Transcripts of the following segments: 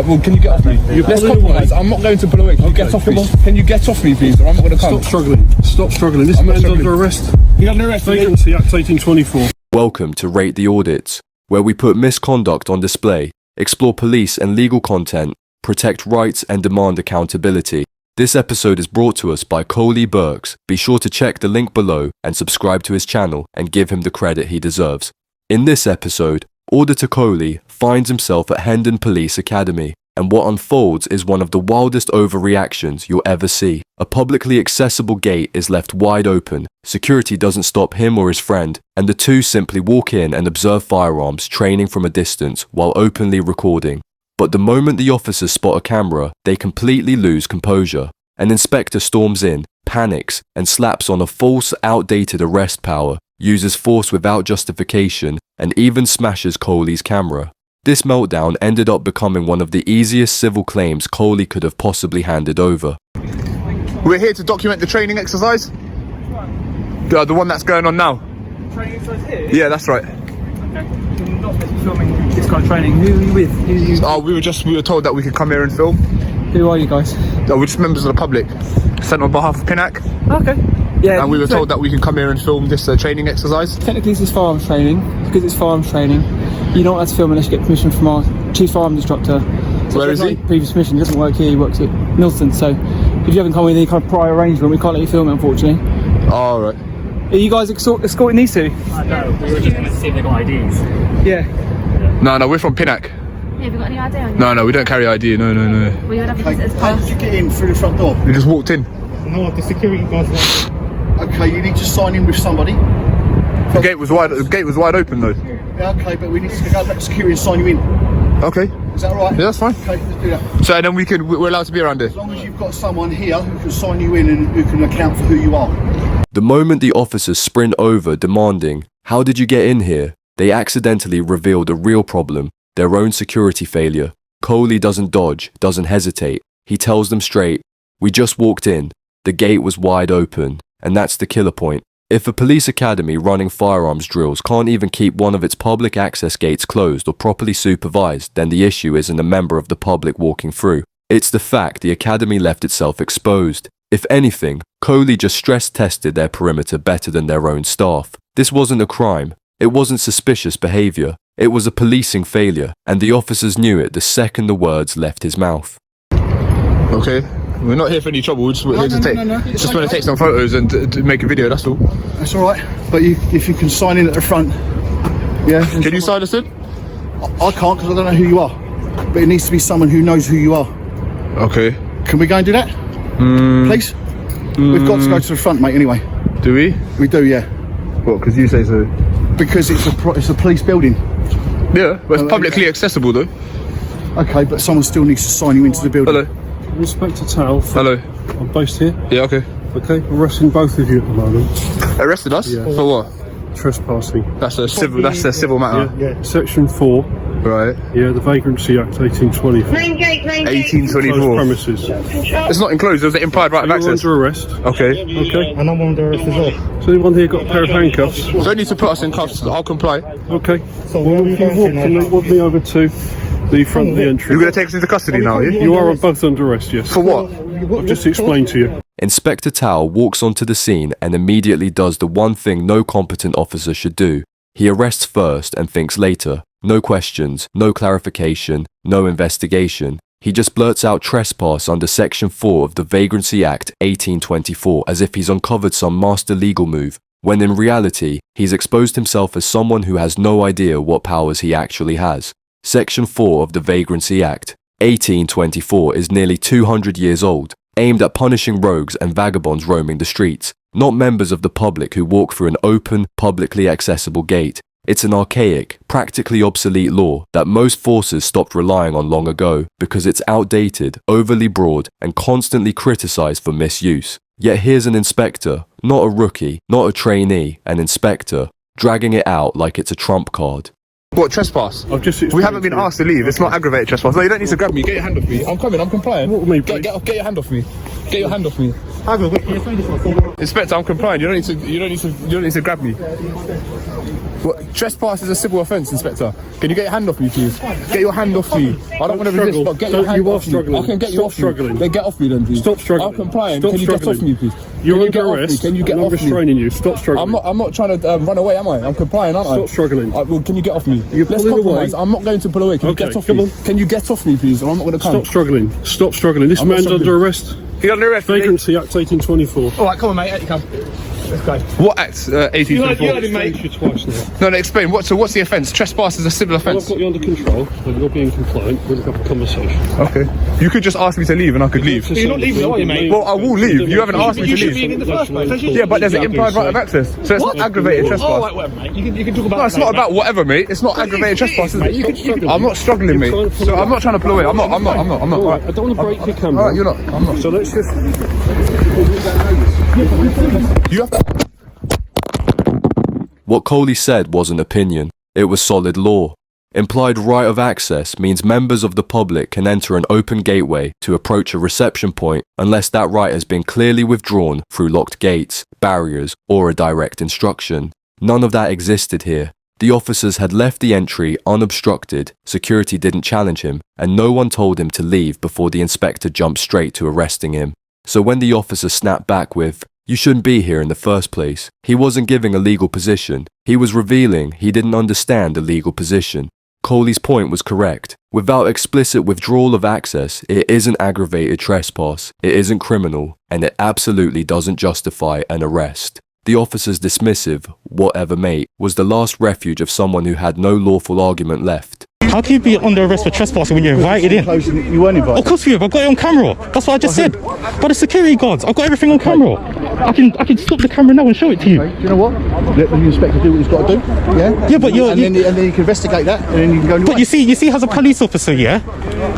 Well, can you get off me? Let's compromise. I'm not going to pull away. Can you get off me? Can you get off me, please? Or I'm not going to come. Stop struggling. Stop struggling. This man's under arrest. You have an arrest. Vacancy Act 1824. Welcome to Rate the Audits, where we put misconduct on display, explore police and legal content, protect rights and demand accountability. This episode is brought to us by Coley Burks. Be sure to check the link below and subscribe to his channel and give him the credit he deserves. In this episode, Auditor Coley finds himself at Hendon Police Academy, and what unfolds is one of the wildest overreactions you'll ever see. A publicly accessible gate is left wide open, security doesn't stop him or his friend, and the two simply walk in and observe firearms training from a distance while openly recording. But the moment the officers spot a camera, they completely lose composure. An inspector storms in, panics, and slaps on a false, outdated arrest power, uses force without justification, and even smashes Coley's camera. This meltdown ended up becoming one of the easiest civil claims Coley could have possibly handed over. We're here to document the training exercise. The one that's going on now. Training exercise here? Yeah, that's right. Okay. You're not meant to be filming this kind of training. Who are you with? Who are you? Oh, we were told that we could come here and film. Who are you guys? We're just members of the public, sent on behalf of PINAC. Okay. Yeah. And we were told that we can come here and film this training exercise. Technically, this is firearms training. Because it's firearms training, you're not allowed to film unless you get permission from our chief firearms instructor. So where is he? Previous permission. He doesn't work here. He works at Milton. So if you haven't come with any kind of prior arrangement, we can't let you film it, unfortunately. All right. Are you guys escorting these two? No, we were just going to see if they got IDs. Yeah. No, we're from PINAC. Yeah, have you got any idea on you? No, we don't carry ID. No. Well, you would have a visitor's How pass. did you get in through the front door? We just walked in. No, the security guys. Okay, you need to sign in with somebody. The gate was wide open though. Yeah, okay, but we need to go back to security and sign you in. Okay. Is that all right? Yeah, that's fine. Okay, let's do that. So then we're allowed to be around here. As long as you've got someone here who can sign you in and who can account for who you are. The moment the officers sprint over demanding, "How did you get in here?" they accidentally reveal the real problem, their own security failure. Coley doesn't dodge, doesn't hesitate. He tells them straight, "We just walked in. The gate was wide open." And that's the killer point. If a police academy running firearms drills can't even keep one of its public access gates closed or properly supervised, then the issue isn't a member of the public walking through. It's the fact the academy left itself exposed. If anything, Coley just stress tested their perimeter better than their own staff. This wasn't a crime. It wasn't suspicious behavior. It was a policing failure, and the officers knew it the second the words left his mouth. Okay. We're not here for any trouble. We're just here to just want to take some photos and to make a video. That's all. That's all right. But if you can sign in at the front, yeah. Can you sign us in? I can't because I don't know who you are. But it needs to be someone who knows who you are. Okay. Can we go and do that? Please. We've got to go to the front, mate. Anyway. Do we? We do, yeah. What? Because you say so. Because it's a police building. Yeah, but it's publicly accessible though. Okay, but someone still needs to sign you into the building. Hello. Inspector Towell. Hello. I'm based here. Yeah. Okay. Okay, arresting both of you at the moment. Arrested us? Yeah. For what? Trespassing. That's a civil matter. Yeah. Section 4. Right. Yeah, the Vacancy Act 1824. 1824. Premises. It's not enclosed. There's an implied right of You're access. under arrest. Okay. Okay. And I'm under arrest as well. Has anyone here got a pair of handcuffs? You don't need to put us in cuffs. I'll comply. Okay. So where are we If you walk me over to the front of the entry. You're going to take us into custody now, are you? You are both under arrest, yes. For what? I've just explained to you. Inspector Towell walks onto the scene and immediately does the one thing no competent officer should do. He arrests first and thinks later. No questions, no clarification, no investigation. He just blurts out trespass under Section 4 of the Vagrancy Act 1824 as if he's uncovered some master legal move, when in reality, he's exposed himself as someone who has no idea what powers he actually has. Section 4 of the Vagrancy Act 1824 is nearly 200 years old, aimed at punishing rogues and vagabonds roaming the streets, not members of the public who walk through an open, publicly accessible gate. It's an archaic, practically obsolete law that most forces stopped relying on long ago because it's outdated, overly broad, and constantly criticized for misuse. Yet here's an inspector, not a rookie, not a trainee, an inspector, dragging it out like it's a trump card. What, trespass? I've just We haven't been asked to leave. It's not aggravated trespass. No, you don't need to grab me. Get your hand off me. I'm coming. I'm complying. What, me, Get your hand off me. Get your hand off me. Inspector, I'm complying. You don't need to grab me. What? Trespass is a civil offence, Inspector. Can you get your hand off me, please? Get your hand off me. I don't want to resist, but get your hand off me. I can get you off me. Then get off me then, please. Stop struggling. I'm complying. Stop Can you get off me, please? You're under arrest. Can you get I'm off me? restraining you. Stop struggling. I'm not trying to run away, am I? I'm complying, aren't I? Stop struggling. Well, can you get off me? You're Let's pulling compromise. away. I'm not going to pull away. Can you get off me? Can you get off me, please? Or I'm not going to come. Stop struggling. Stop struggling. This man's under arrest. He's under arrest. Vagrancy Act 1824. All right, come on, mate. Out you come. Let's go. What Act? 1824. You heard him, mate. You twice now. No, explain. So what's the offence? Trespass is a civil Well, offence. I've got you under control, and you're being compliant. We'll have a conversation. Okay. You could just ask me to leave and I could leave. You're not leaving, are you, mate? Well, I will leave. You haven't asked me to You should leave. be in the first place. Yeah, but there's an implied right of access. So it's not aggravated trespass. Oh, right, whatever, mate. You can talk about No, it's not about whatever, mate. It's not aggravated trespass, is it? I'm not struggling, mate. So I'm not trying to pull away. I'm not. Alright, I don't want to break your camera. Alright, you're not. I'm not. So let's just... You have to. What Coley said wasn't opinion, it was solid law. Implied right of access means members of the public can enter an open gateway to approach a reception point unless that right has been clearly withdrawn through locked gates, barriers, or a direct instruction. None of that existed here. The officers had left the entry unobstructed, security didn't challenge him, and no one told him to leave before the inspector jumped straight to arresting him. So when the officer snapped back with, "You shouldn't be here in the first place," he wasn't giving a legal position. He was revealing he didn't understand a legal position. Coley's point was correct. Without explicit withdrawal of access, it isn't aggravated trespass, it isn't criminal, and it absolutely doesn't justify an arrest. The officer's dismissive, whatever mate, was the last refuge of someone who had no lawful argument left. How can you be under arrest for trespassing when you're invited in? You weren't invited. Of course we have. I've got it on camera. That's what I just said. By the security guards, I've got everything on camera. I can stop the camera now and show it to you. Do you know what? Let the inspector do what he's got to do. Yeah. Yeah, but and then you can investigate that, and then you can go. But you see, as a police officer, yeah,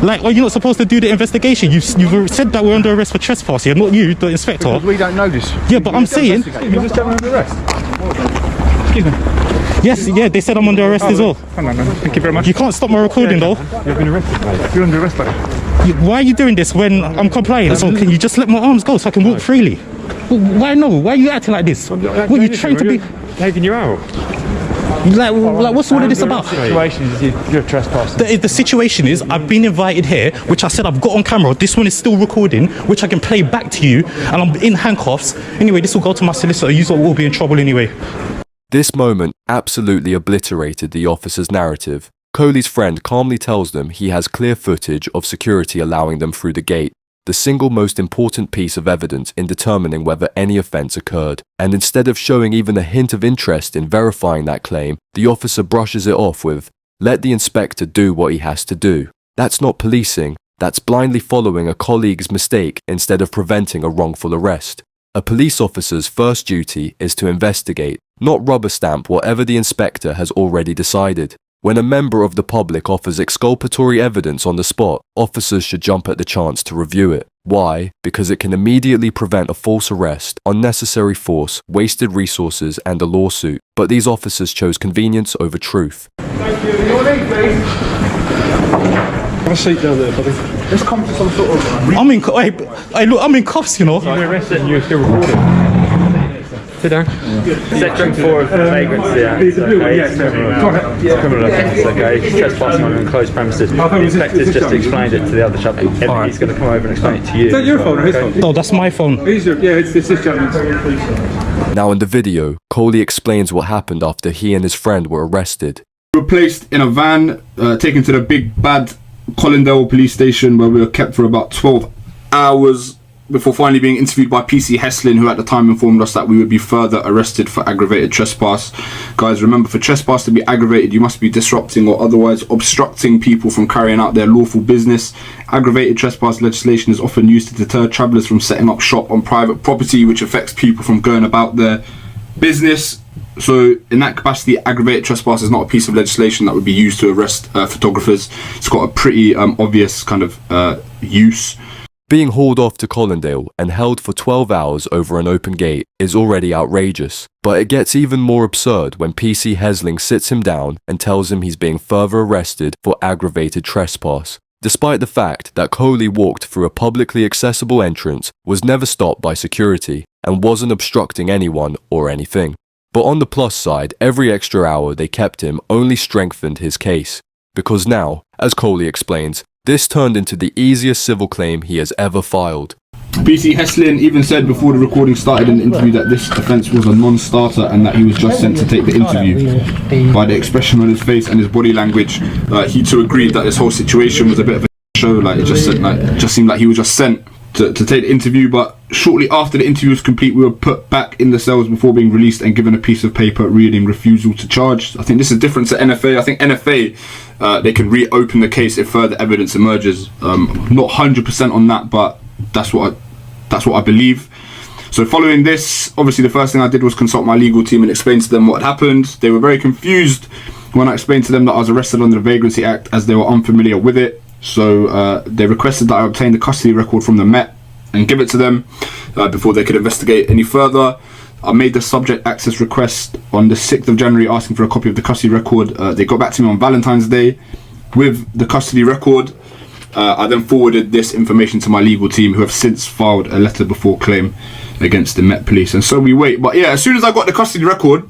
like, are you not supposed to do the investigation? You've said that we're under arrest for trespassing. Not you, the inspector. Because we don't know this. Yeah, but I'm saying. You just tell me under arrest. Excuse me. Yes, yeah, they said I'm under arrest as well. Hang on, man. Thank you very much. You can't stop my recording though. You've been arrested, mate. You're under arrest, mate. Why are you doing this when I'm compliant? So can you just let my arms go so I can walk freely? Why no? Why are you acting like this? What you trained to be? Taking you out. Like what's all of this about? The situation is you're trespassing. The situation is I've been invited here, which I said I've got on camera. This one is still recording, which I can play back to you, and I'm in handcuffs. Anyway, this will go to my solicitor. You all will be in trouble anyway. This moment absolutely obliterated the officer's narrative. Coley's friend calmly tells them he has clear footage of security allowing them through the gate, the single most important piece of evidence in determining whether any offence occurred. And instead of showing even a hint of interest in verifying that claim, the officer brushes it off with, "Let the inspector do what he has to do." That's not policing, that's blindly following a colleague's mistake instead of preventing a wrongful arrest. A police officer's first duty is to investigate, not rubber stamp whatever the inspector has already decided. When a member of the public offers exculpatory evidence on the spot, officers should jump at the chance to review it. Why? Because it can immediately prevent a false arrest, unnecessary force, wasted resources, and a lawsuit. But these officers chose convenience over truth. Thank you. Your name, please? Have a seat down there, buddy. Let's come to some sort of... I'm in cuffs, you know. You're arrested and you're still recording. Sit down. Section 4 of the Vagrancy Act. It's criminal offence, okay? Trespassing on enclosed premises. The inspector's just explained it to the other chap. He's going to come over and explain it to you. Is that your phone or his phone? No, that's my phone. It's this gentleman's. Now in the video, Coley explains what happened after he and his friend were arrested. We were placed in a van, taken to the big bad Collindale police station, where we were kept for about 12 hours before finally being interviewed by PC Heslin, who at the time informed us that we would be further arrested for aggravated trespass. Guys, remember, for trespass to be aggravated, you must be disrupting or otherwise obstructing people from carrying out their lawful business. Aggravated trespass legislation is often used to deter travellers from setting up shop on private property, which affects people from going about their business. So in that capacity, aggravated trespass is not a piece of legislation that would be used to arrest photographers. It's got a pretty obvious kind of use. Being hauled off to Collindale and held for 12 hours over an open gate is already outrageous, but it gets even more absurd when PC Hesling sits him down and tells him he's being further arrested for aggravated trespass, despite the fact that Coley walked through a publicly accessible entrance, was never stopped by security, and wasn't obstructing anyone or anything. But on the plus side, every extra hour they kept him only strengthened his case. Because now, as Coley explains, this turned into the easiest civil claim he has ever filed. PC Heslin even said before the recording started in the interview that this offence was a non-starter and that he was just sent to take the interview. By the expression on his face and his body language, he too agreed that this whole situation was a bit of a show. Like it just seemed like he was just sent to take the interview. But shortly after the interview was complete, we were put back in the cells before being released and given a piece of paper reading refusal to charge. I think this is different to NFA. I think NFA they can reopen the case if further evidence emerges. Not 100% on that, but that's what I believe. So following this, obviously the first thing I did was consult my legal team and explain to them what had happened. They were very confused when I explained to them that I was arrested under the Vagrancy Act, as they were unfamiliar with it. So they requested that I obtain the custody record from the Met and give it to them before they could investigate any further. I made the subject access request on the 6th of January asking for a copy of the custody record. They got back to me on Valentine's Day with the custody record. I then forwarded this information to my legal team, who have since filed a letter before claim against the Met Police. And so we wait. But yeah, as soon as I got the custody record,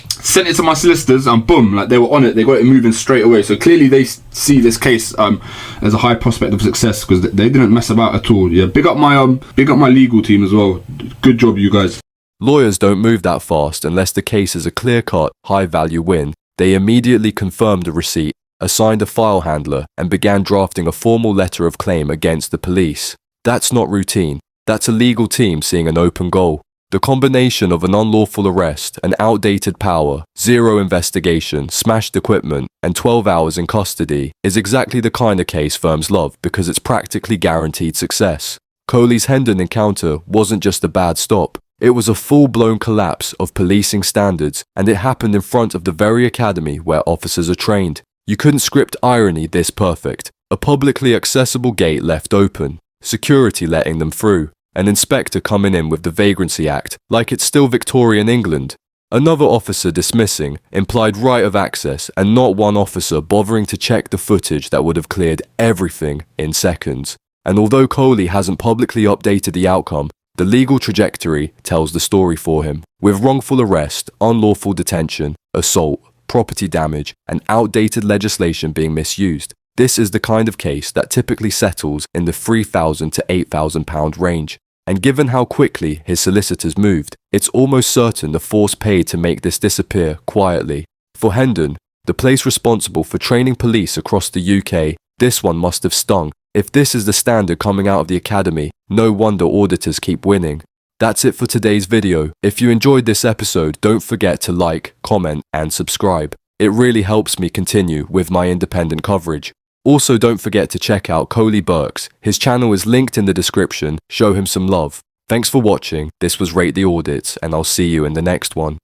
sent it to my solicitors, and boom, like they were on it. They got it moving straight away. So clearly they see this case as a high prospect of success, because they didn't mess about at all. Yeah, big up my legal team as well. Good job, you guys. Lawyers don't move that fast unless the case is a clear-cut, high-value win. They immediately confirmed the receipt, assigned a file handler, and began drafting a formal letter of claim against the police. That's not routine. That's a legal team seeing an open goal. The combination of an unlawful arrest, an outdated power, zero investigation, smashed equipment, and 12 hours in custody is exactly the kind of case firms love because it's practically guaranteed success. Coley's Hendon encounter wasn't just a bad stop. It was a full-blown collapse of policing standards, and it happened in front of the very academy where officers are trained. You couldn't script irony this perfect. A publicly accessible gate left open, security letting them through, an inspector coming in with the Vagrancy Act like it's still Victorian England, another officer dismissing implied right of access, and not one officer bothering to check the footage that would have cleared everything in seconds. And although Coley hasn't publicly updated the outcome, the legal trajectory tells the story for him. With wrongful arrest, unlawful detention, assault, property damage, and outdated legislation being misused, this is the kind of case that typically settles in the £3,000 to £8,000 range. And given how quickly his solicitors moved, it's almost certain the force paid to make this disappear quietly. For Hendon, the place responsible for training police across the UK, this one must have stung. If this is the standard coming out of the academy, no wonder auditors keep winning. That's it for today's video. If you enjoyed this episode, don't forget to like, comment, and subscribe. It really helps me continue with my independent coverage. Also, don't forget to check out Coley Burks. His channel is linked in the description. Show him some love. Thanks for watching. This was Rate the Audits, and I'll see you in the next one.